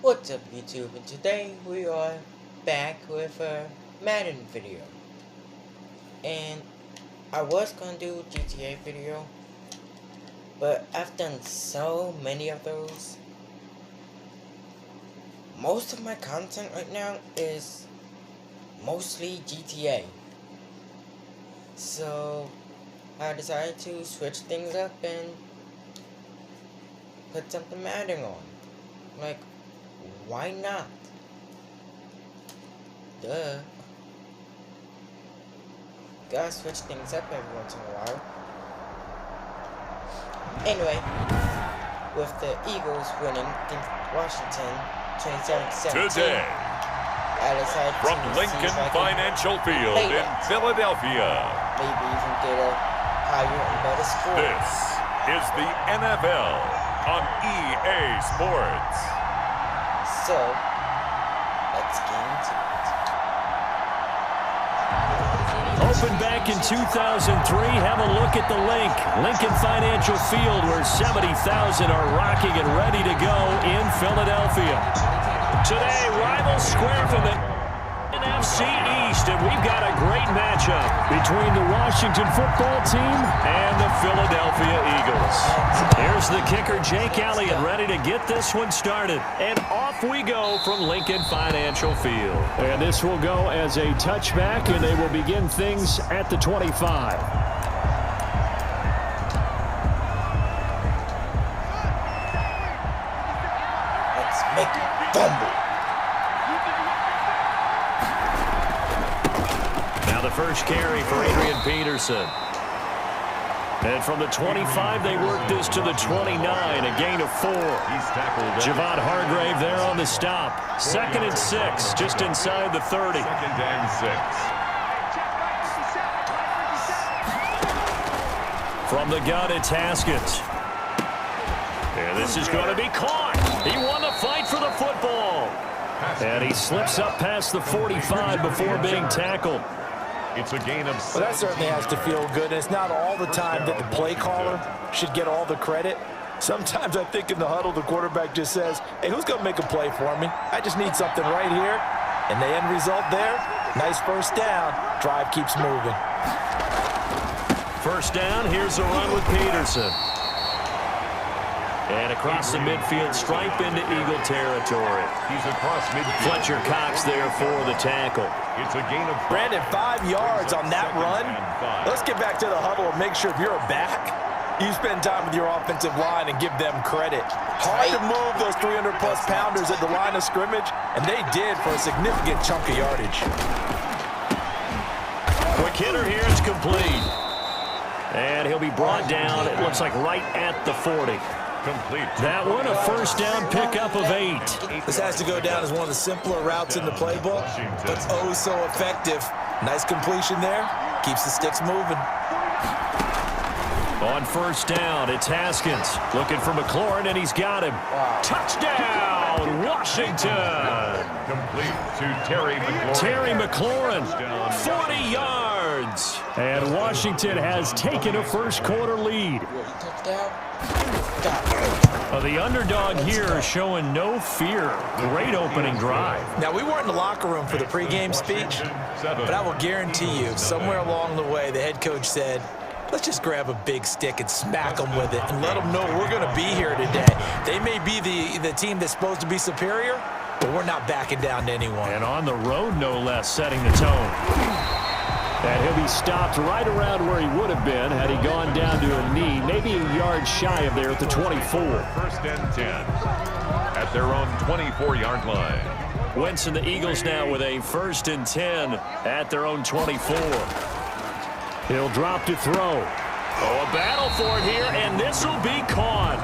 What's up YouTube, and today we are back with a Madden video. And I was gonna do a GTA video, but I've done so many of those. Most of my content right now is mostly GTA. So I decided to switch things up and put something Madden on. Like, why not? Duh. Gotta switch things up every once in a while. Anyway, with the Eagles winning against Washington 27-17, today, I decided from to Lincoln see if I Financial Field in Philadelphia, maybe even get a higher and better score. this is the NFL on EA Sports. So, let's get into it. Opened back in 2003, have a look at the Lincoln Financial Field, where 70,000 are rocking and ready to go in Philadelphia. Today, rivals square from the NFC East, and we've got a great matchup between the Washington football team and the Philadelphia Eagles. Here's the kicker, Jake Elliott, ready to get this one started. And off we go from Lincoln Financial Field. And this will go as a touchback, and they will begin things at the 25. Let's make it fumble. Now the first carry for Adrian Peterson. And from the 25, they work this to the 29, a gain of 4. Javon Hargrave there on the stop. 2nd and 6, just inside the 30. 2nd and 6. From the gun, it's Haskins. And this is going to be caught. He won the fight for the football. And he slips up past the 45 before being tackled. It's a gain of 6. Well, that certainly has to feel good. It's not all the time that the play caller should get all the credit. Sometimes I think in the huddle, the quarterback just says, hey, who's going to make a play for me? I just need something right here. And the end result there, nice first down. Drive keeps moving. First down, here's a run with Peterson. And across the midfield stripe into Eagle territory. He's across midfield. Fletcher Cox there for the tackle. It's a gain of 5. Brandon, 5 yards on that run. Let's get back to the huddle and make sure if you're a back, you spend time with your offensive line and give them credit. Hard to move those 300-plus pounders at the line of scrimmage, and they did for a significant chunk of yardage. Quick hitter here, it's complete. And he'll be brought down, it looks like right at the 40. Complete. That one, a first down pickup of 8. This has to go down as one of the simpler routes in the playbook, but oh so effective. Nice completion there. Keeps the sticks moving. On first down, it's Haskins. Looking for McLaurin, and he's got him. Touchdown, Washington! Complete to Terry McLaurin. Terry McLaurin, 40 yards. And Washington has taken a first quarter lead. Touchdown. The underdog here showing no fear. Great opening drive. Now, we weren't in the locker room for the pregame speech, but I will guarantee you, somewhere along the way, the head coach said, let's just grab a big stick and smack them with it and let them know we're going to be here today. They may be the team that's supposed to be superior, but we're not backing down to anyone. And on the road, no less, setting the tone. And he'll be stopped right around where he would have been had he gone down to a knee, maybe a yard shy of there at the 24. 1st and 10 at their own 24-yard line. Wentz and the Eagles now with a 1st and 10 at their own 24. He'll drop to throw. Oh, a battle for it here, and this will be caught.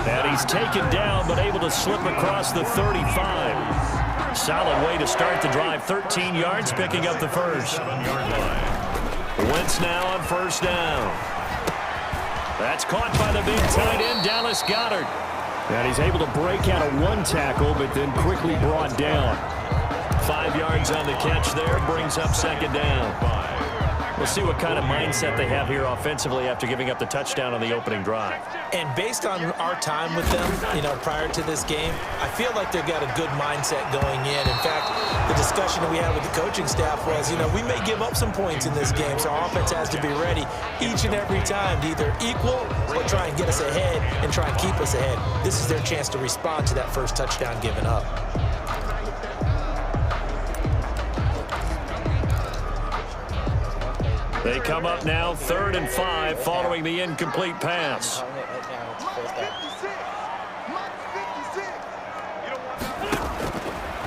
And he's taken down, but able to slip across the 35. Solid way to start the drive. 13 yards, picking up the first. 7-yard line. Wentz now on first down. That's caught by the big tight end, Dallas Goedert. And he's able to break out of one tackle, but then quickly brought down. 5 yards on the catch there, brings up 2nd down. We'll see what kind of mindset they have here offensively after giving up the touchdown on the opening drive. And based on our time with them, prior to this game, I feel like they've got a good mindset going in. In fact, the discussion that we had with the coaching staff was, we may give up some points in this game, so our offense has to be ready each and every time to either equal or try and get us ahead and try and keep us ahead. This is their chance to respond to that first touchdown given up. They come up now 3rd and 5 following the incomplete pass.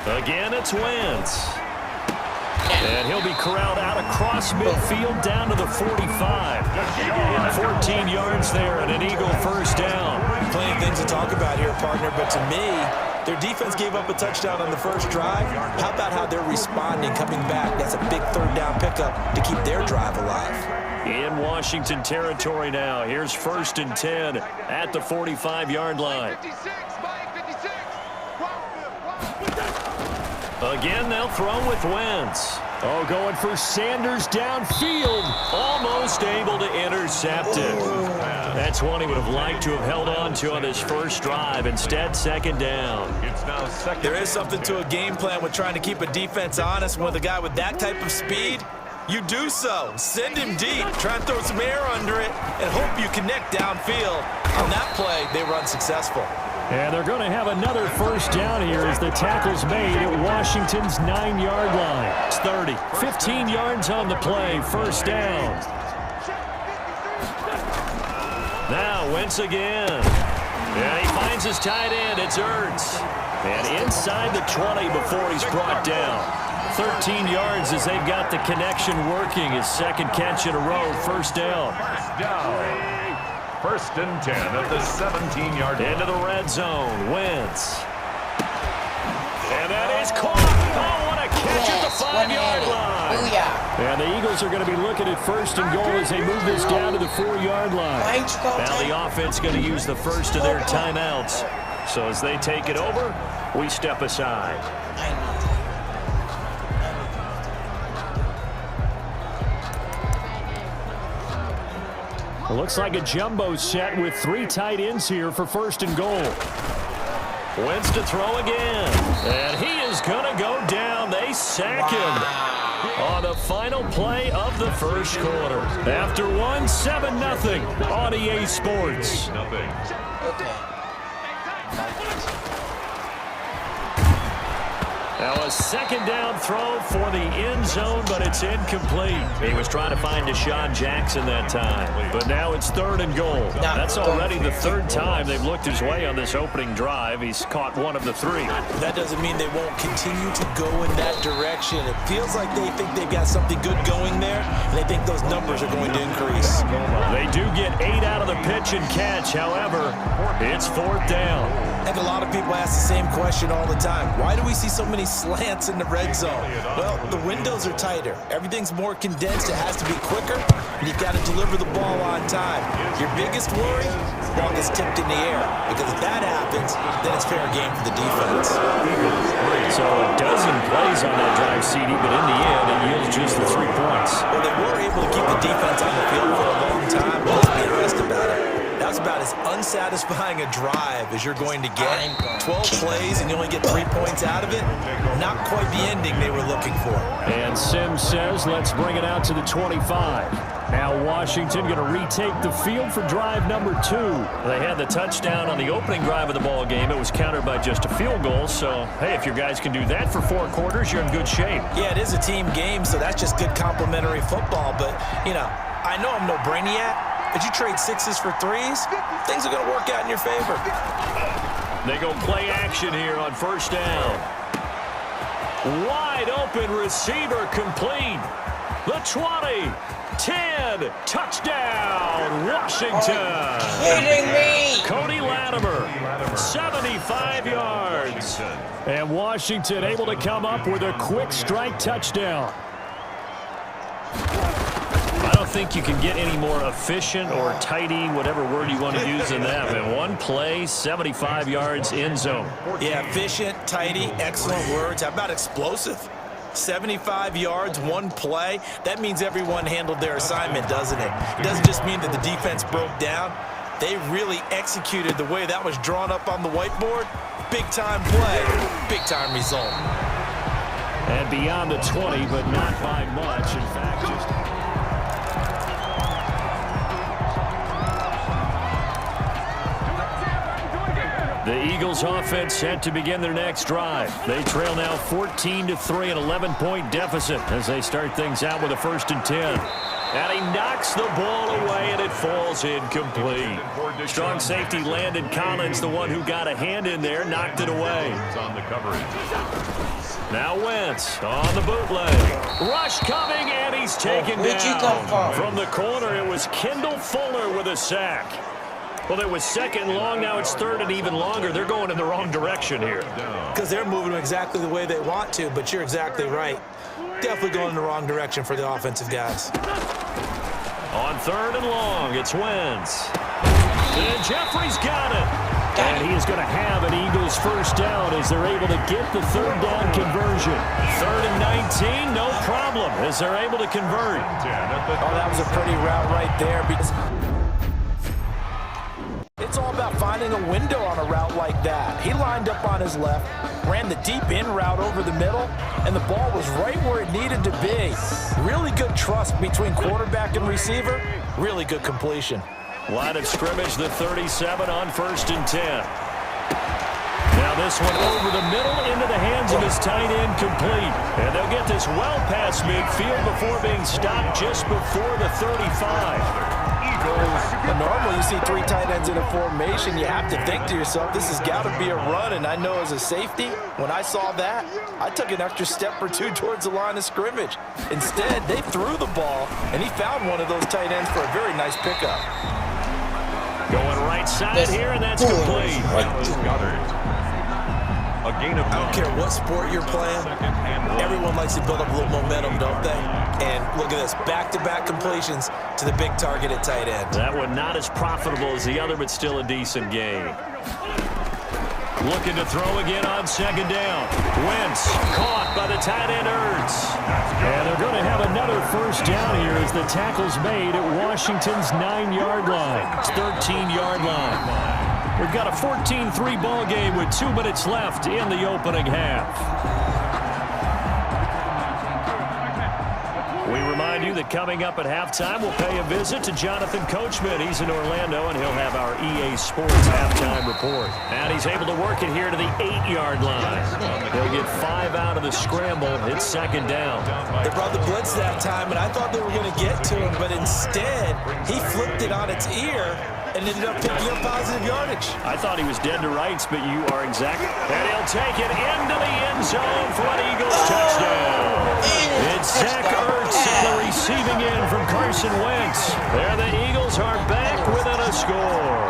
Again, it's Wentz. And he'll be corralled out across midfield down to the 45. 14 yards there and an Eagle first down. Plenty of things to talk about here, partner, but to me, their defense gave up a touchdown on the first drive. How about how they're responding, coming back? That's a big 3rd down pickup to keep their drive alive. In Washington territory now. Here's 1st and 10 at the 45-yard line. Again, they'll throw with Wentz. Oh, going for Sanders downfield. Almost able to intercept it. That's one he would have liked to have held on to on this first drive. Instead, 2nd down. It's now 2nd. There is something to a game plan with trying to keep a defense honest. With a guy with that type of speed, you do so. Send him deep. Try and throw some air under it and hope you connect downfield. On that play, they run successful. And they're going to have another first down here as the tackle's made at Washington's 9-yard line. It's 30. 15 yards on the play. First down. Now Wentz again. And he finds his tight end. It's Ertz. And inside the 20 before he's brought down. 13 yards as they've got the connection working. His 2nd catch in a row. First down. 1st and 10 at the 17-yard line. Into the red zone. Wentz. And that is caught. Oh, what a catch at the 5-yard line. Booyah. And the Eagles are going to be looking at 1st and goal as they move this down to the 4-yard line. Now the offense going to use the first of their timeouts. So as they take it over, we step aside. It looks like a jumbo set with 3 tight ends here for 1st and goal. Wentz to throw again. And he is going to go down. They sack him on the final play of the first quarter. After 7-0 on EA Sports. Okay. Now a 2nd down throw for the end zone, but it's incomplete. He was trying to find Deshaun Jackson that time. But now it's 3rd and goal. That's already the 3rd time they've looked his way on this opening drive. He's caught 1 of the 3. That doesn't mean they won't continue to go in that direction. It feels like they think they've got something good going there, and they think those numbers are going to increase. They do get 8 out of the pitch and catch. However, it's 4th down. I think a lot of people ask the same question all the time. Why do we see so many slants in the red zone? Well, the windows are tighter. Everything's more condensed. It has to be quicker, and you've got to deliver the ball on time. Your biggest worry, the ball gets tipped in the air, because if that happens, then it's fair game for the defense. So a dozen plays on that drive, CD, but in the end, it yields just the 3 points. Well, they were able to keep the defense on the field for a long time, but let's be honest about it. That's about as unsatisfying a drive as you're going to get. 12 plays and you only get 3 points out of it. Not quite the ending they were looking for. And Sims says, let's bring it out to the 25. Now Washington going to retake the field for drive number 2. They had the touchdown on the opening drive of the ball game. It was countered by just a field goal. So, hey, if your guys can do that for 4 quarters, you're in good shape. Yeah, it is a team game, so that's just good complimentary football. But, I know I'm no brainiac. But you trade 6s for 3s, things are going to work out in your favor. They go play action here on 1st down. Wide open receiver complete. The 20, 10, touchdown, Washington. Kidding me? Cody Latimer, 75 yards. And Washington able to come up with a quick strike touchdown. I don't think you can get any more efficient or tidy, whatever word you want to use in that. And 1 play, 75 yards, end zone. Yeah, efficient, tidy, excellent words. How about explosive? 75 yards, one play. That means everyone handled their assignment, doesn't it? It doesn't just mean that the defense broke down. They really executed the way that was drawn up on the whiteboard. Big-time play, big-time result. And beyond the 20, but not by much. In fact, just... The Eagles offense set to begin their next drive. They trail now 14-3, an 11-point deficit as they start things out with a 1st and 10. And he knocks the ball away, and it falls incomplete. Strong safety Landon Collins, the one who got a hand in there, knocked it away. On the coverage. Now Wentz on the bootleg. Rush coming, and he's taken Where'd you come down. from? From the corner, it was Kendall Fuller with a sack. Well, it was 2nd and long. Now it's 3rd and even longer. They're going in the wrong direction here. Because they're moving exactly the way they want to, but you're exactly right. Definitely going in the wrong direction for the offensive guys. On 3rd and long, it's Wentz. And Jeffrey's got it. And he is going to have an Eagles 1st down as they're able to get the 3rd down conversion. 3rd and 19, no problem, as they're able to convert. Oh, that was a pretty route right there. It's all about finding a window on a route like that. He lined up on his left, ran the deep in route over the middle, and the ball was right where it needed to be. Really good trust between quarterback and receiver. Really good completion. Line of scrimmage, the 37 on 1st and 10. Now this one over the middle into the hands of his tight end, complete. And they'll get this well past midfield before being stopped just before the 35. Normally you see 3 tight ends in a formation, you have to think to yourself, this has got to be a run. And I know as a safety, when I saw that, I took an extra step or 2 towards the line of scrimmage. Instead, they threw the ball, and he found one of those tight ends for a very nice pickup. Going right side here, and that's complete. A gain of I don't care what sport you're playing, everyone likes to build up a little momentum, don't they? And look at this, back-to-back completions to the big target at tight end. That one not as profitable as the other, but still a decent game. Looking to throw again on 2nd down. Wentz caught by the tight end Ertz. And they're going to have another 1st down here as the tackle's made at Washington's 9-yard line. 13-yard line. We've got a 14-3 ball game with 2 minutes left in the opening half. We remind you that coming up at halftime, we'll pay a visit to Jonathan Coachman. He's in Orlando, and he'll have our EA Sports halftime report. And he's able to work it here to the 8-yard line. He'll get 5 out of the scramble. It's 2nd down. They brought the blitz that time, and I thought they were going to get to him, but instead, he flipped it on its ear and ended up picking up positive yardage. I thought he was dead to rights, but you are exactly. And he'll take it into the end zone for an Eagles touchdown. It's Zach Ertz on the receiving end from Carson Wentz. There the Eagles are back within a score.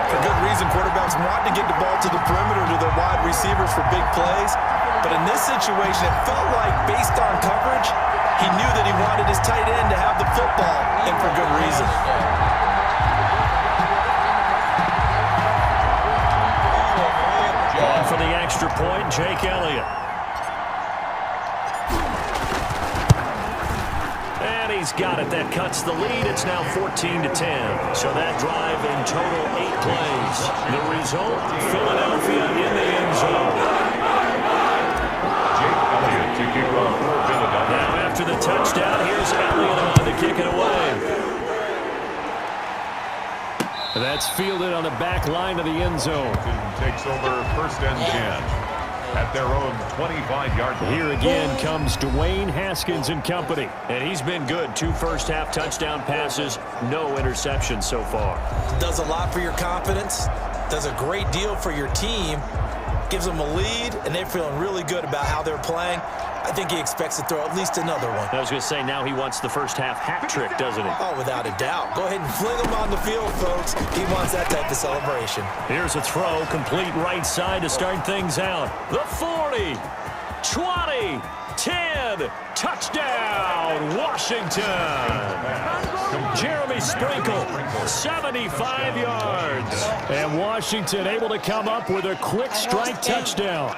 For good reason, quarterbacks want to get the ball to the perimeter to their wide receivers for big plays. But in this situation, it felt like, based on coverage, he knew that he wanted his tight end to have the football, and for good reason. On for the extra point, Jake Elliott. And he's got it. That cuts the lead. It's now 14-10. So that drive in total 8 plays. The result, Philadelphia in the end zone. Jake Elliott to kick off for Philadelphia. Now after the touchdown, here's Elliott on to kick it away. That's fielded on the back line of the end zone. Takes over 1st and 10 at their own 25-yard line. Here again comes Dwayne Haskins and company. And he's been good. 2 first-half touchdown passes, no interceptions so far. Does a lot for your confidence, does a great deal for your team, gives them a lead, and they're feeling really good about how they're playing. I think he expects to throw at least another one. I was going to say, now he wants the first-half hat trick, doesn't he? Oh, without a doubt. Go ahead and fling him on the field, folks. He wants that type of celebration. Here's a throw, complete right side to start things out. The 40, 20, 10, touchdown, Washington. Jeremy Sprinkle, 75 yards. And Washington able to come up with a quick strike touchdown.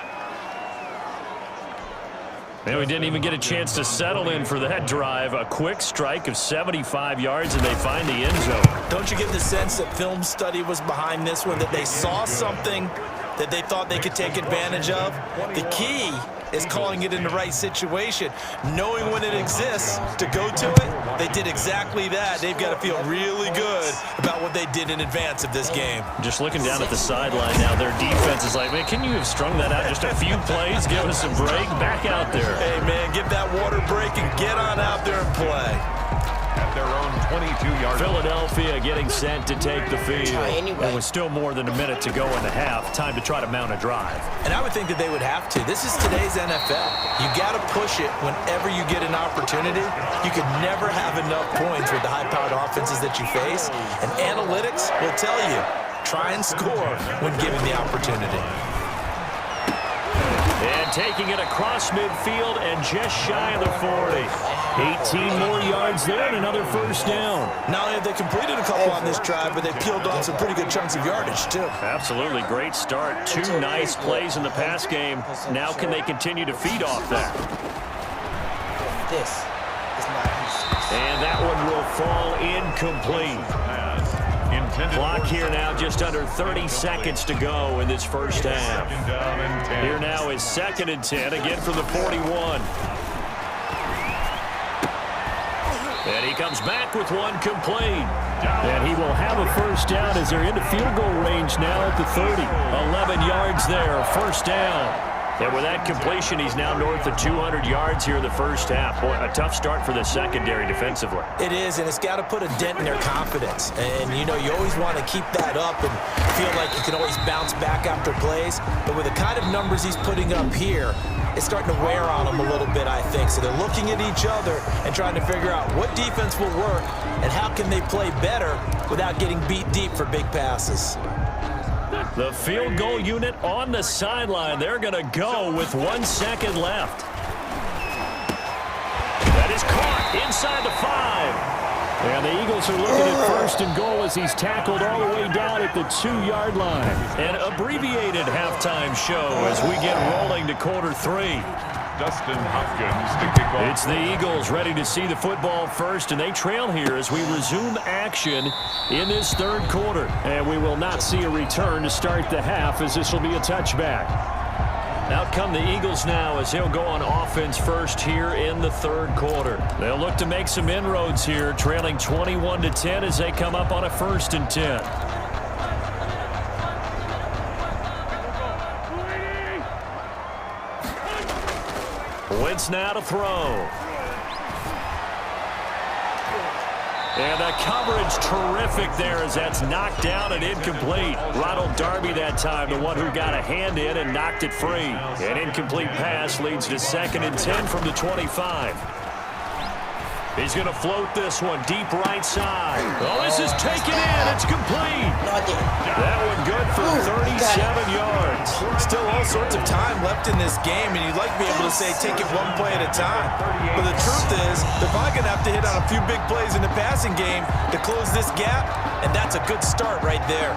And we didn't even get a chance to settle in for that drive. A quick strike of 75 yards, and they find the end zone. Don't you get the sense that film study was behind this one, that they saw something that they thought they could take advantage of? The key is calling it in the right situation, knowing when it exists to go to it. They did exactly that. They've got to feel really good about what they did in advance of this game. Just looking down at the sideline now, their defense is like, man, can you have strung that out just a few plays? Give us a break. Back out there. Hey, man, give that water break and get on out there and play. At their own 22-yard line. Philadelphia getting set to take the field. Anyway. And with still more than a minute to go in the half, time to try to mount a drive. And I would think that they would have to. This is today's NFL. You got to push it whenever you get an opportunity. You could never have enough points with the high-powered offenses that you face. And analytics will tell you, try and score when given the opportunity. And taking it across midfield and just shy of the 40. 18 more yards there and another first down. Not only have they completed a couple on this drive, but they peeled off some pretty good chunks of yardage, too. Absolutely great start. Two nice plays in the pass game. Now can they continue to feed off that? This is not useless. And that one will fall incomplete. Clock here now, just under 30 seconds to go in this first half. Here now is 2nd and 10, again from the 41. And he comes back with one complete. And he will have a first down as they're into field goal range now at the 30. 11 yards there, first down. And with that completion, he's now north of 200 yards here in the first half. Boy, a tough start for the secondary defensively. It is, and it's got to put a dent in their confidence. And, you know, you always want to keep that up and feel like you can always bounce back after plays. But with the kind of numbers he's putting up here, it's starting to wear on them a little bit, I think. So they're looking at each other and trying to figure out what defense will work and how can they play better without getting beat deep for big passes. The field goal unit on the sideline. They're going to go with 1 second left. That is caught inside the 5. And the Eagles are looking at 1st and goal as he's tackled all the way down at the 2-yard line. An abbreviated halftime show as we get rolling to quarter 3. Dustin Hopkins to kick off. It's the Eagles ready to see the football first, and they trail here as we resume action in this 3rd quarter. And we will not see a return to start the half as this will be a touchback. Out come the Eagles now as they'll go on offense first here in the 3rd quarter. They'll look to make some inroads here, trailing 21-10 as they come up on a 1st and 10. Wentz now to throw. And the coverage terrific there as that's knocked down and incomplete. Ronald Darby that time, the one who got a hand in and knocked it free. An incomplete pass leads to 2nd and 10 from the 25. He's going to float this one deep right side. Oh, this is taken in. It's complete. That one good for 37 yards. Still all sorts of time left in this game, and you'd like to be able to say take it one play at a time. But the truth is, they're probably going to have to hit on a few big plays in the passing game to close this gap, and that's a good start right there.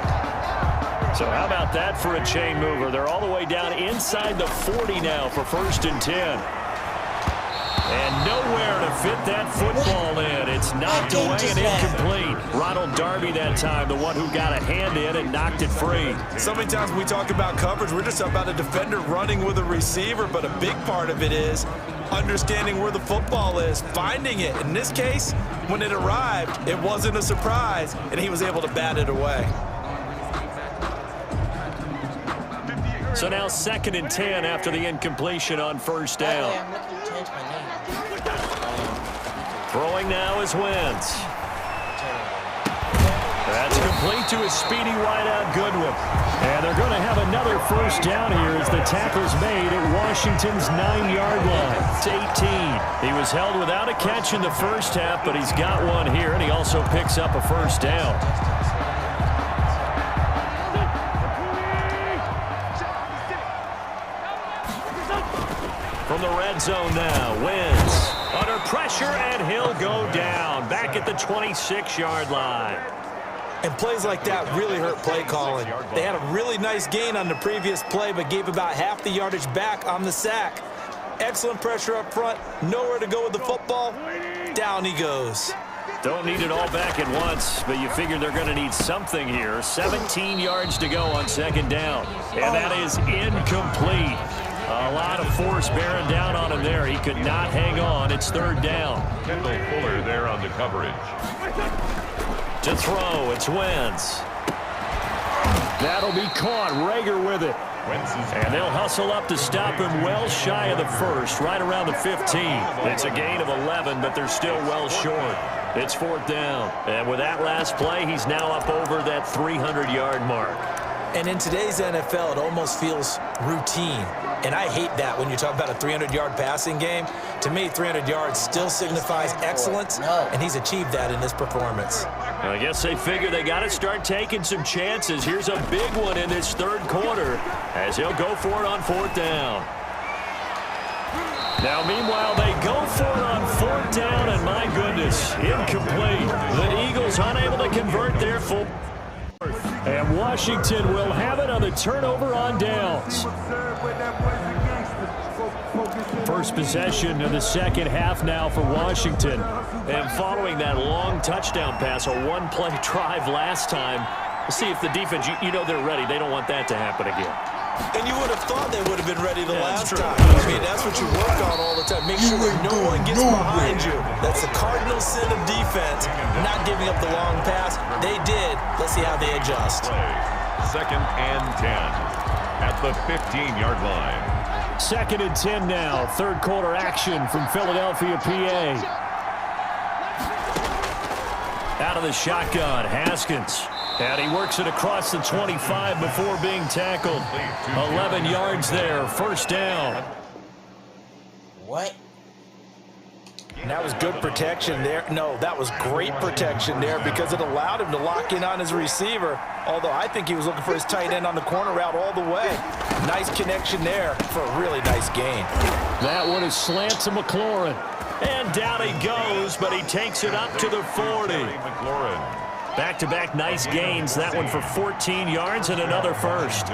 So how about that for a chain mover? They're all the way down inside the 40 now for 1st and 10. And nowhere to fit that football in. It's knocked away and incomplete. Ronald Darby that time, the one who got a hand in and knocked it free. So many times when we talk about coverage, we're just about a defender running with a receiver, but a big part of it is understanding where the football is, finding it. In this case, when it arrived, it wasn't a surprise, and he was able to bat it away. So now 2nd and 10 after the incompletion on 1st down. I'm looking to change my name. Throwing now is Wentz. That's complete to a speedy wideout Goodwin. And they're going to have another first down here as the tackle's made at Washington's 9-yard line. It's 18. He was held without a catch in the first half, but he's got one here, and he also picks up a first down. From the red zone now, Wentz under pressure, and he'll go down back at the 26-yard line. And plays like that really hurt play calling. They had a really nice gain on the previous play, but gave about half the yardage back on the sack. Excellent pressure up front. Nowhere to go with the football. Down he goes. Don't need it all back at once, but you figure they're going to need something here. 17 yards to go on second down. And that is incomplete. A lot of force bearing down on him there. He could not hang on. It's third down. Kendall Fuller there on the coverage. To throw, it's Wentz. That'll be caught. Rager with it. And they'll hustle up to stop him well shy of the first, right around the 15. It's a gain of 11, but they're still well short. It's fourth down. And with that last play, he's now up over that 300-yard mark. And in today's NFL, it almost feels routine. And I hate that when you talk about a 300-yard passing game. To me, 300 yards still signifies excellence, and he's achieved that in this performance. I guess they figure they got to start taking some chances. Here's a big one in this third quarter as he'll go for it on fourth down. Now, meanwhile, they go for it on fourth down, and my goodness, incomplete. The Eagles unable to convert their full. And Washington will have it on the turnover on downs. First possession of the second half now for Washington. And following that long touchdown pass, a one-play drive last time, we'll see if the defense, you know they're ready. They don't want that to happen again. And you would have thought they would have been ready the last time. I mean, that's what you work on all the time. Make sure that no one gets behind you. That's the cardinal sin of defense, not giving up the long pass. They did. Let's see how they adjust. Second and 10 at the 15-yard line. Second and 10 now. Third quarter action from Philadelphia, PA. Out of the shotgun, Haskins. And he works it across the 25 before being tackled. 11 yards there, first down. What? And that was good protection there. No, that was great protection there because it allowed him to lock in on his receiver, although I think he was looking for his tight end on the corner route all the way. Nice connection there for a really nice gain. That one is slant to McLaurin. And down he goes, but he takes it up to the 40. McLaurin. Back-to-back nice gains. That one for 14 yards and another first.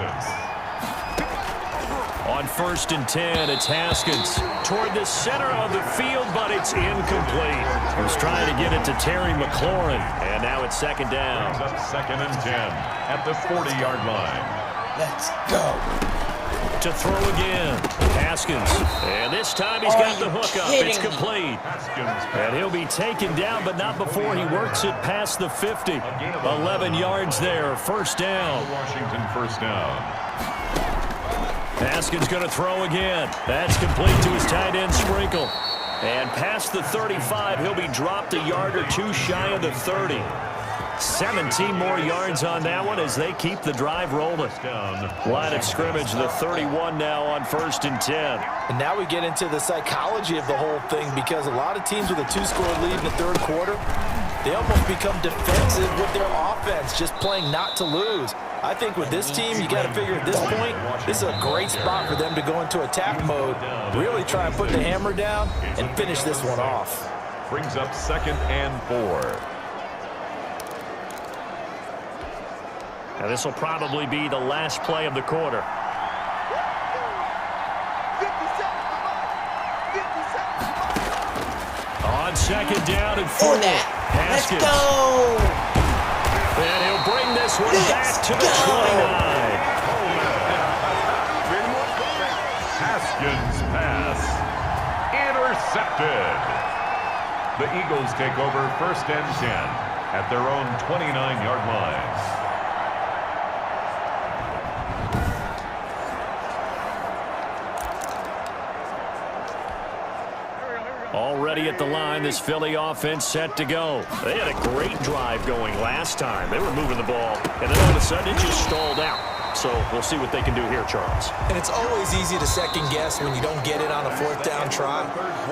On first and 10, it's Haskins toward the center of the field, but it's incomplete. He was trying to get it to Terry McLaurin, and now it's second down. Brings up second and 10 at the 40-yard line. Let's go. To throw again, Haskins. And this time he's got the hook up. It's complete. And he'll be taken down, but not before he works it past the 50. 11 yards there, first down. Washington first down. Haskins going to throw again. That's complete to his tight end, Sprinkle. And past the 35, he'll be dropped a yard or two shy of the 30. 17 more yards on that one as they keep the drive rolling. Line of scrimmage, the 31 now on first and 10. And now we get into the psychology of the whole thing because a lot of teams with a two-score lead in the third quarter, they almost become defensive with their offense, just playing not to lose. I think with this team, you got to figure at this point, this is a great spot for them to go into attack mode, really try and put the hammer down and finish this one off. Brings up second and 4. Now this will probably be the last play of the quarter. On second down and 4. Let's go. And he'll bring this one back to the 29. Haskins pass intercepted. The Eagles take over first and 10 at their own 29-yard line. Already at the line, this Philly offense set to go. They had a great drive going last time. They were moving the ball, and then all of a sudden it just stalled out. So we'll see what they can do here, Charles. And it's always easy to second guess when you don't get it on a fourth down try.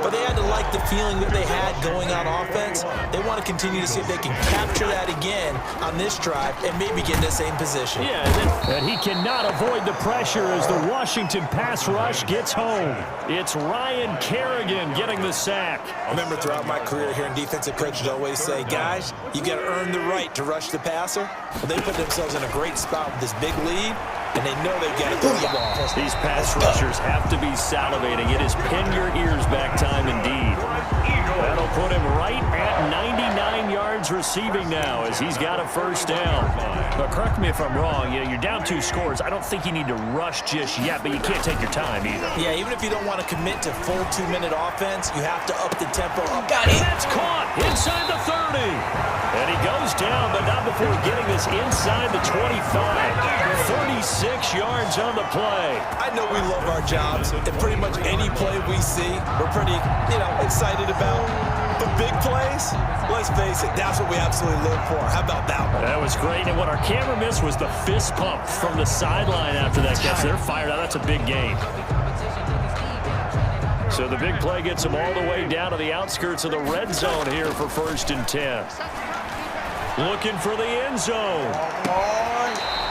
But they had to like the feeling that they had going on offense. They want to continue to see if they can capture that again on this drive and maybe get in the same position. Yeah, and he cannot avoid the pressure as the Washington pass rush gets home. It's Ryan Kerrigan getting the sack. I remember throughout my career hearing defensive coaches always say, guys, you got to earn the right to rush the passer. Well, they put themselves in a great spot with this big lead. and they know they've got to throw the ball. These pass rushers have to be salivating. It is pin your ears back time indeed. That'll put him right at 99 yards receiving now as he's got a first down. But correct me if I'm wrong. You're down 2 scores. I don't think you need to rush just yet, but you can't take your time either. Yeah, even if you don't want to commit to full 2-minute offense, you have to up the tempo. Got it. That's caught inside the 30. And he goes down, but not before getting this inside the 25. 36 yards on the play. I know we love our jobs, and pretty much any play we see, we're pretty, excited about. But big plays, let's face it, that's what we absolutely live for. How about that one? That was great, and what our camera missed was the fist pump from the sideline after that catch. They're fired out. That's a big gain. So the big play gets them all the way down to the outskirts of the red zone here for 1st and 10. Looking for the end zone.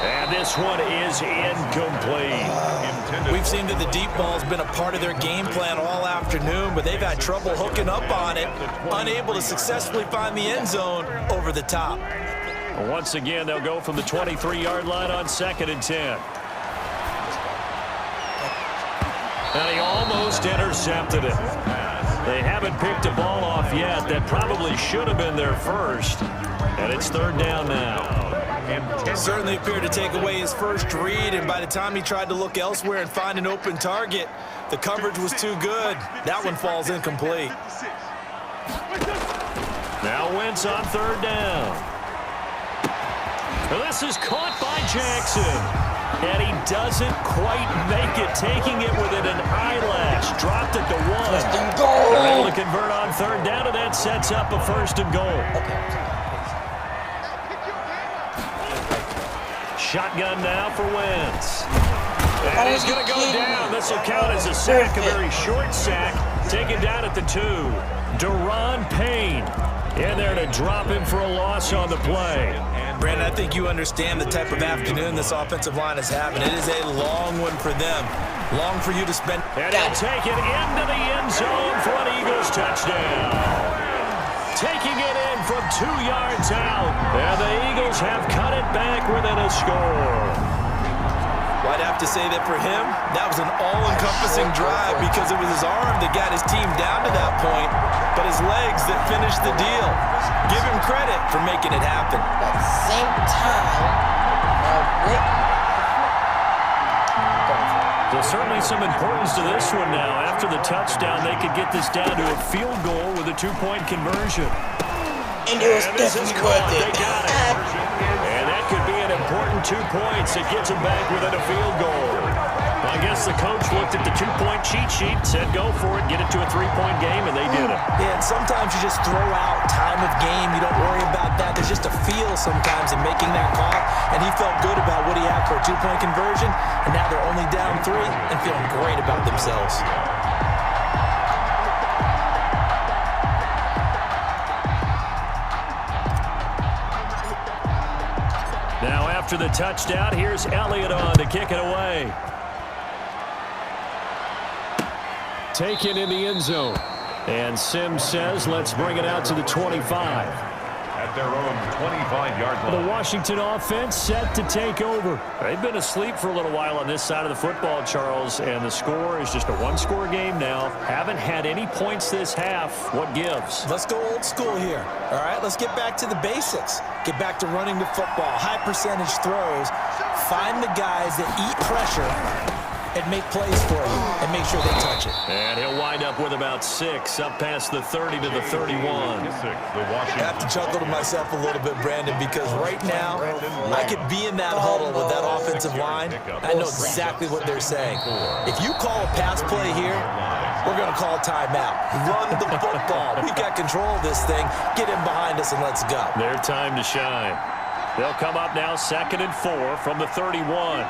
And this one is incomplete. We've seen that the deep ball's been a part of their game plan all afternoon, but they've had trouble hooking up on it, unable to successfully find the end zone over the top. Once again, they'll go from the 23-yard line on 2nd and 10. And he almost intercepted it. They haven't picked a ball off yet. That probably should have been their first. And it's 3rd down now. Certainly appeared to take away his first read, and by the time he tried to look elsewhere and find an open target, the coverage was too good. That one falls incomplete. Now Wentz on 3rd down. Well, this is caught by Jackson. And he doesn't quite make it, taking it within an eyelash. Dropped it to 1. They're able to convert on 3rd down, and that sets up a 1st and goal. Shotgun now for Wentz. And he's going to go down. This will count as a sack, a very short sack. Taken down at the 2. Deron Payne in there to drop him for a loss on the play. Brandon, I think you understand the type of afternoon this offensive line is having. It is a long one for them. Long for you to spend. And he'll take it into the end zone for an Eagles touchdown. Taking it in from 2 yards out. And the Eagles have cut it back within a score. Well, I'd have to say that for him, that was an all-encompassing drive because it was his arm that got his team down to that point, but his legs that finished the deal. Give him credit for making it happen. At the same time, There's certainly some importance to this one now. After the touchdown, they could get this down to a field goal with a 2-point conversion. and it was definitely worth it. They got it. And that could be an important 2 points. It gets them back within a field goal. I guess the coach looked at the 2-point cheat sheet, said go for it, get it to a 3-point game, and they did it. Yeah, and sometimes you just throw out time of game. You don't worry about that. There's just a feel sometimes in making that call, and he felt good about what he had for a 2-point conversion, and now they're only down 3 and feeling great about themselves. Now after the touchdown, here's Elliott on to kick it away. Taken in the end zone. And Sims says, let's bring it out to the 25. At their own 25-yard line. The Washington offense set to take over. They've been asleep for a little while on this side of the football, Charles, and the score is just a one-score game now. Haven't had any points this half. What gives? Let's go old school here. All right, let's get back to the basics. Get back to running the football, high percentage throws. Find the guys that eat pressure and make plays for you and make sure they touch it. And he'll wind up with about 6 up past the 30 to the 31. I have to chuckle to myself a little bit, Brandon, because right now I could be in that huddle with that offensive line. I know exactly what they're saying. If you call a pass play here, we're going to call timeout. Run the football. We've got control of this thing. Get in behind us and let's go. Their time to shine. They'll come up now 2nd and 4 from the 31.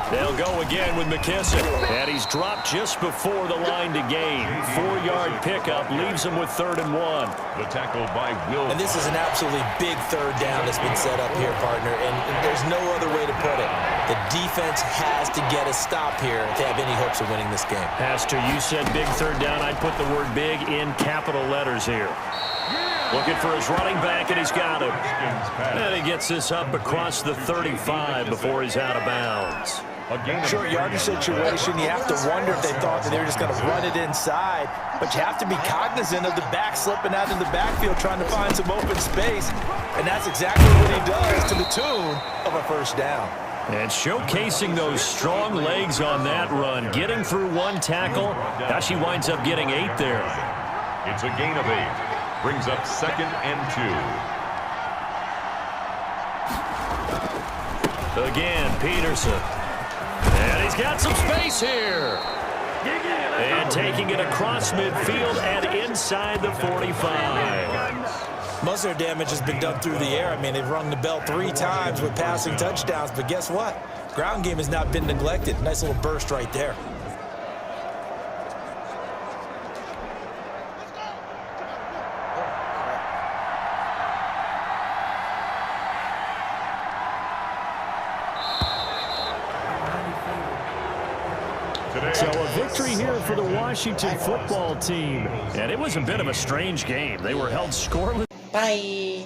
They'll go again with McKissick. And he's dropped just before the line to gain. 4-yard pickup leaves him with 3rd and 1. The tackle by Will. And this is an absolutely big 3rd down that's been set up here, partner. And there's no other way to put it. The defense has to get a stop here if they have any hopes of winning this game. Pastor, you said big 3rd down. I'd put the word big in capital letters here. Looking for his running back, and he's got him. And he gets this up across the 35 before he's out of bounds. Short yardage situation, you have to wonder if they thought that they were just going to run it inside. But you have to be cognizant of the back slipping out in the backfield trying to find some open space. And that's exactly what he does to the tune of a first down. And showcasing those strong legs on that run, getting through one tackle. Now she winds up getting 8 there. It's a gain of 8. Brings up 2nd and 2. Again, Peterson. And he's got some space here. And taking it across midfield and inside the 45. Most of their damage has been done through the air. I mean, they've rung the bell 3 times with passing touchdowns. But guess what? Ground game has not been neglected. Nice little burst right there. So a victory here for the Washington football team. And it was a bit of a strange game. They were held scoreless. Bye.